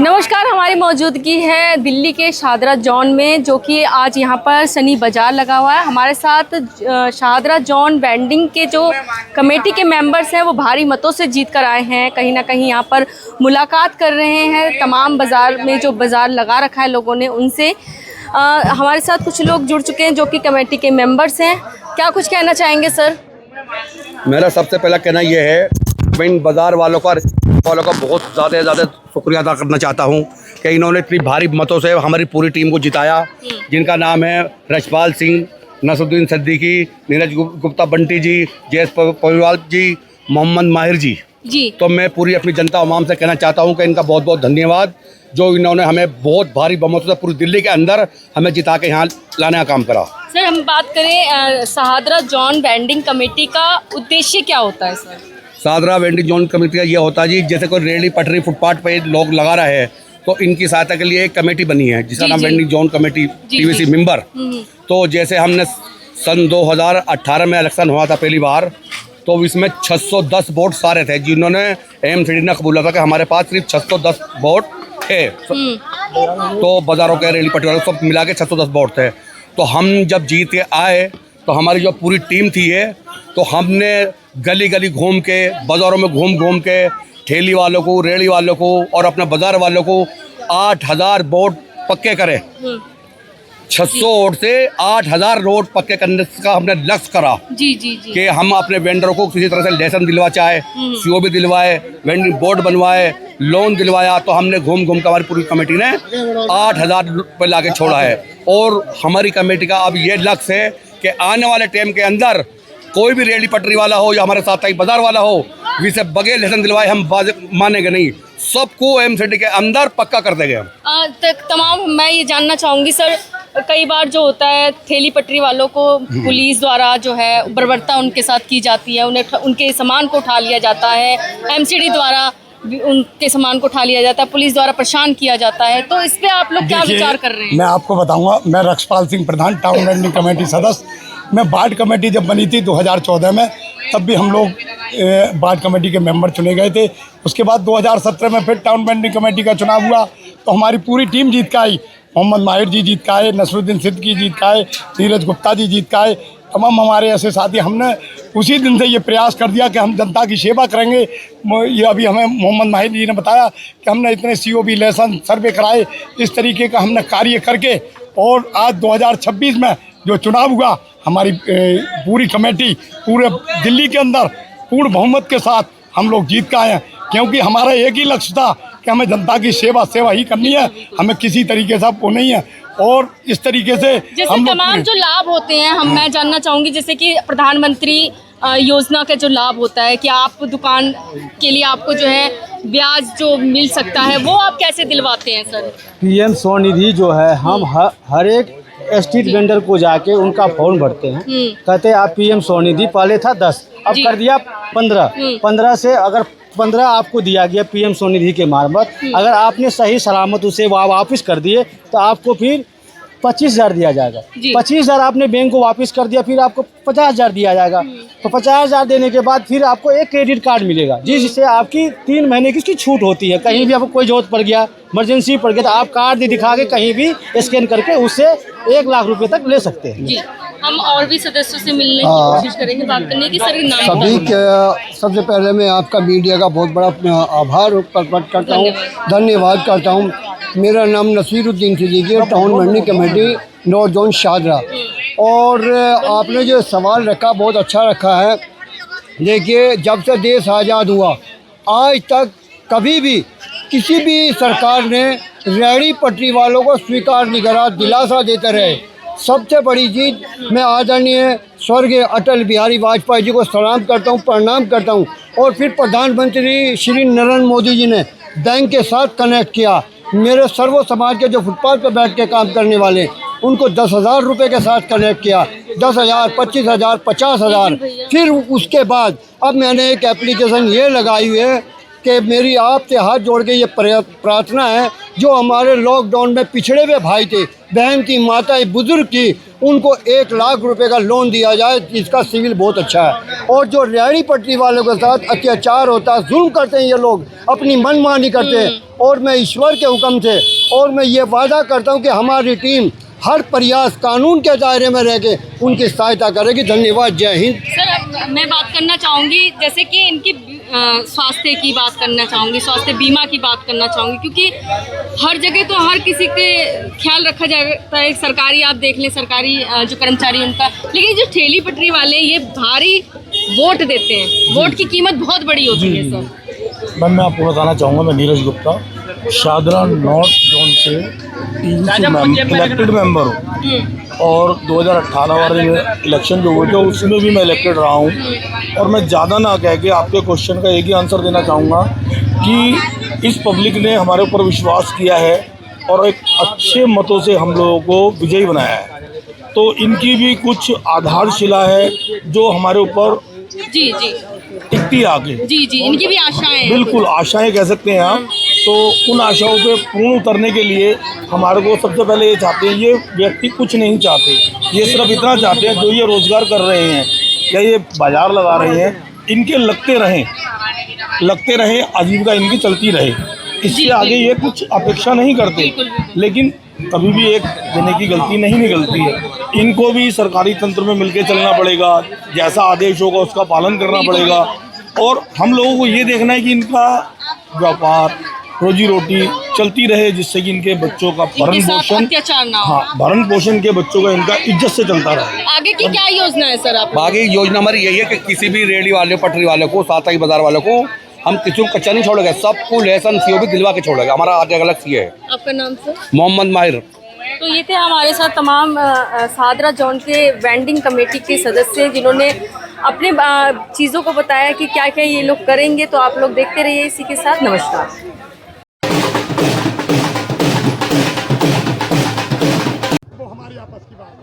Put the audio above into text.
नमस्कार, हमारी मौजूदगी है दिल्ली के शाहदरा जोन में, जो कि आज यहाँ पर शनि बाज़ार लगा हुआ है। हमारे साथ शाहदरा जोन वेंडिंग के जो कमेटी के मेंबर्स हैं वो भारी मतों से जीत कर आए हैं। कहीं ना कहीं यहाँ पर मुलाकात कर रहे हैं तमाम बाज़ार में जो बाज़ार लगा रखा है लोगों ने उनसे। हमारे साथ कुछ लोग जुड़ चुके हैं जो कि कमेटी के मेंबर्स हैं। क्या कुछ कहना चाहेंगे सर? मेरा सबसे पहला कहना यह है, मैं इन बाज़ार वालों का बहुत ज़्यादा शुक्रिया अदा करना चाहता हूं कि इन्होंने इतनी भारी मतों से हमारी पूरी टीम को जिताया, जिनका नाम है रशपाल सिंह, नसरुद्दीन सिद्दीकी, नीरज गुप्ता, बंटी जी, जयेश पविवाल जी, मोहम्मद माहिर जी। तो मैं पूरी अपनी जनता अवाम से कहना चाहता हूं कि इनका बहुत बहुत धन्यवाद, जो इन्होंने हमें बहुत भारी बहुमतों से पूरी दिल्ली के अंदर हमें जिता के यहाँ लाने का काम करा। सर, हम बात करें शाहदरा जोन वेंडिंग कमेटी का उद्देश्य क्या होता है sir? Shahdara vending zone committee का ये होता है जी, जैसे कोई रेहड़ी पटरी फुटपाथ पे लोग लगा रहे हैं तो इनकी सहायता के लिए एक कमेटी बनी है जिसका नाम vending zone committee TVC member. तो जैसे हमने सन 2018 में इलेक्शन हुआ था पहली बार, तो इसमें 610 वोट सारे थे जिन्होंने एमसीडी ने कबूला था कि हमारे पास सिर्फ 610 वोट थे। तो बाजारों के रेहड़ी पटरी वालों सब मिला के 610 वोट थे। तो हम जब जीत के आए तो हमारी जो पूरी टीम थी है, तो हमने गली गली घूम के, बाज़ारों में घूम के ठेली वालों को, रेहड़ी वालों को और अपने बाज़ार वालों को 8000 वोट पक्के करे। 600 वोट से 8000 वोट पक्के करने का हमने लक्ष्य करा कि हम अपने वेंडरों को किसी तरह से लाइसेंस दिलवा, चाहे सीओबी दिलवाए, वेंडिंग बोर्ड बनवाए, लोन दिलवाया। तो हमने घूम के हमारी पूरी कमेटी ने 8000 रुपये ला के छोड़ा है। और हमारी कमेटी का अब ये लक्ष्य है कि आने वाले टाइम के अंदर कोई भी रेहड़ी पटरी वाला हो या हमारे साथ बाजार वाला हो, जिसे बगैर लाइसेंस दिलवाए हम मानेंगे नहीं, सबको एमसीडी के अंदर पक्का कर देंगे हम। तमाम मैं ये जानना चाहूँगी सर, कई बार जो होता है ठेली पटरी वालों को पुलिस द्वारा जो है बर्बरता उनके साथ की जाती है, उन्हें उनके सामान को उठा लिया जाता है, एमसीडी द्वारा उनके सामान को उठा लिया जाता है, पुलिस द्वारा परेशान किया जाता है। तो इस पे आप लोग क्या विचार कर रहे हैं? मैं आपको बताऊंगा। मैं रशपाल सिंह, प्रधान टाउन वेंडिंग कमेटी सदस्य। मैं वार्ड कमेटी जब बनी थी 2014 में, तब भी हम लोग वार्ड कमेटी के मेंबर चुने गए थे। उसके बाद 2017 में फिर टाउन वेंडिंग कमेटी का चुनाव हुआ तो हमारी पूरी टीम जीत के आई। मोहम्मद माहिर जी जीत के आए, नसरुद्दीन सिद्दीकी जीत के आए, नीरज गुप्ता जी जीत के आए। तमाम हमारे ऐसे साथी, हमने उसी दिन से ये प्रयास कर दिया कि हम जनता की सेवा करेंगे। ये अभी हमें मोहम्मद माहिर जी ने बताया कि हमने इतने COB इलेक्शन सर्वे कराए, इस तरीके का हमने कार्य करके, और आज 2026 में जो चुनाव हुआ, हमारी पूरी कमेटी पूरे दिल्ली के अंदर पूर्ण बहुमत के साथ हम लोग जीत के आए हैं, क्योंकि हमारा एक ही लक्ष्य था कि हमें जनता की सेवा ही करनी है, हमें किसी तरीके से वो नहीं है। और इस तरीके से जैसे तमाम जो लाभ होते हैं, मैं जानना चाहूँगी, जैसे कि प्रधानमंत्री योजना का जो लाभ होता है कि आप दुकान के लिए आपको जो है ब्याज जो मिल सकता है, वो आप कैसे दिलवाते हैं सर? PM स्वनिधि जो है, हम हर एक स्ट्रीट वेंडर को जाके उनका फॉर्म भरते हैं, कहते हैं आप PM स्वनिधि, पहले था 10, अब कर दिया 15 से अगर 15 आपको दिया गया PM स्वनिधि के मार्फत, अगर आपने सही सलामत उसे वापस कर दिए तो आपको फिर 25,000 दिया जाएगा। 25,000 आपने बैंक को वापस कर दिया, फिर आपको 50,000 दिया जाएगा। तो 50,000 देने के बाद फिर आपको एक क्रेडिट कार्ड मिलेगा, जिससे आपकी 3 महीने की इसकी छूट होती है। कहीं भी आपको कोई जरूरत पड़ गया, इमरजेंसी पड़ गया, तो आप कार्ड दिखा के कहीं भी स्कैन करके उससे 1 लाख रुपए तक ले सकते हैं। जी, हम और भी सदस्यों से मिलने की कोशिश करेंगे, बात करने की। सर नाम सभी के सबसे पहले मैं आपका मीडिया का बहुत बड़ा आभार प्रकट करता हूँ, धन्यवाद करता हूँ। मेरा नाम नसीरुद्दीन सिद्दीकी है, टाउन मंडी कमेटी नॉर्थ जोन शाहदरा। और आपने जो सवाल रखा बहुत अच्छा रखा है। देखिए, जब से देश आज़ाद हुआ आज तक कभी भी किसी भी सरकार ने रेहड़ी पटरी वालों को स्वीकार नहीं करा, दिलासा देते रहे। सबसे बड़ी चीज़ मैं आदरणीय स्वर्गीय अटल बिहारी वाजपेयी जी को सलाम करता हूँ, प्रणाम करता हूँ। और फिर प्रधानमंत्री श्री नरेंद्र मोदी जी ने बैंक के साथ कनेक्ट किया। मेरे सर्व समाज के जो फुटपाथ पर बैठ के काम करने वाले, उनको 10,000 रुपये के साथ कनेक्ट किया, 10,000, 25,000, 50,000। फिर उसके बाद अब मैंने एक एप्लीकेशन ये लगाई हुई है कि मेरी आपसे हाथ जोड़ के ये प्रार्थना है, जो हमारे लॉकडाउन में पिछड़े हुए भाई थे, बहन थी, माता बुजुर्ग थी, उनको 1 लाख रुपए का लोन दिया जाए, जिसका सिविल बहुत अच्छा है। और जो रेहड़ी पटरी वालों के साथ अत्याचार होता है, जुल्म करते हैं ये लोग, अपनी मनमानी करते हैं। और मैं ईश्वर के हुक्म से, और मैं ये वादा करता हूँ कि हमारी टीम हर प्रयास कानून के दायरे में रह के उनकी सहायता करेगी। धन्यवाद, जय हिंद। सर, अब मैं बात करना चाहूँगी, जैसे कि इनकी स्वास्थ्य की बात करना चाहूँगी, स्वास्थ्य बीमा की बात करना चाहूँगी, क्योंकि हर जगह तो हर किसी के ख्याल रखा जाता है। सरकारी आप देख लें, सरकारी जो कर्मचारी उनका, लेकिन जो ठेली पटरी वाले ये भारी वोट देते हैं, वोट की कीमत बहुत बड़ी होती है। सर, मैं आपको बताना चाहूँगा, मैं नीरज गुप्ता शाहदरा नॉर्थ जोन से इलेक्टेड मेंबर हूँ। और 2018 वाले इलेक्शन जो हुए थे उसमें भी मैं इलेक्टेड रहा हूँ। और मैं ज़्यादा ना कह के आपके क्वेश्चन का एक ही आंसर देना चाहूँगा कि इस पब्लिक ने हमारे ऊपर विश्वास किया है और एक अच्छे मतों से हम लोगों को विजयी बनाया है। तो इनकी भी कुछ आधारशिला है जो हमारे ऊपर जी टिकती आगे। जी, इनकी भी आशाएं, बिल्कुल आशाएं कह सकते हैं आप। तो उन आशाओं पे पूर्ण उतरने के लिए हमारे को सबसे पहले ये चाहते हैं, ये व्यक्ति कुछ नहीं चाहते, ये सिर्फ इतना चाहते हैं, जो ये रोज़गार कर रहे हैं या ये बाज़ार लगा रहे हैं, इनके लगते रहें, आजीविका इनकी चलती रहे। इससे आगे ये कुछ अपेक्षा नहीं करते। लेकिन कभी भी एक जने की गलती नहीं निकलती है। इनको भी सरकारी तंत्र में मिलके चलना पड़ेगा, जैसा आदेश होगा उसका पालन करना पड़ेगा। और हम लोगों को ये देखना है कि इनका व्यापार, रोजी रोटी चलती रहे, जिससे कि इनके बच्चों का भरण पोषण, भरण पोषण के बच्चों का इनका इज्जत से चलता रहे। आगे की क्या योजना है सर आप? आगे योजना हमारी यही है कि किसी भी रेहड़ी वाले, पटरी वाले को, साताई बाजार वालों को हम किसी को कच्चा नहीं छोड़ेंगे, सबको लेसन COB दिलवा के छोड़ेंगे। हमारा आगे अलग ये है। आपका नाम सर? मोहम्मद माहिर। तो ये थे हमारे साथ तमाम शाहदरा जोन के वेंडिंग कमेटी के सदस्य, जिन्होंने अपने चीज़ों को बताया कि क्या क्या ये लोग करेंगे। तो आप लोग देखते रहिए इसी के साथ। नमस्कार। हमारी आपस की बात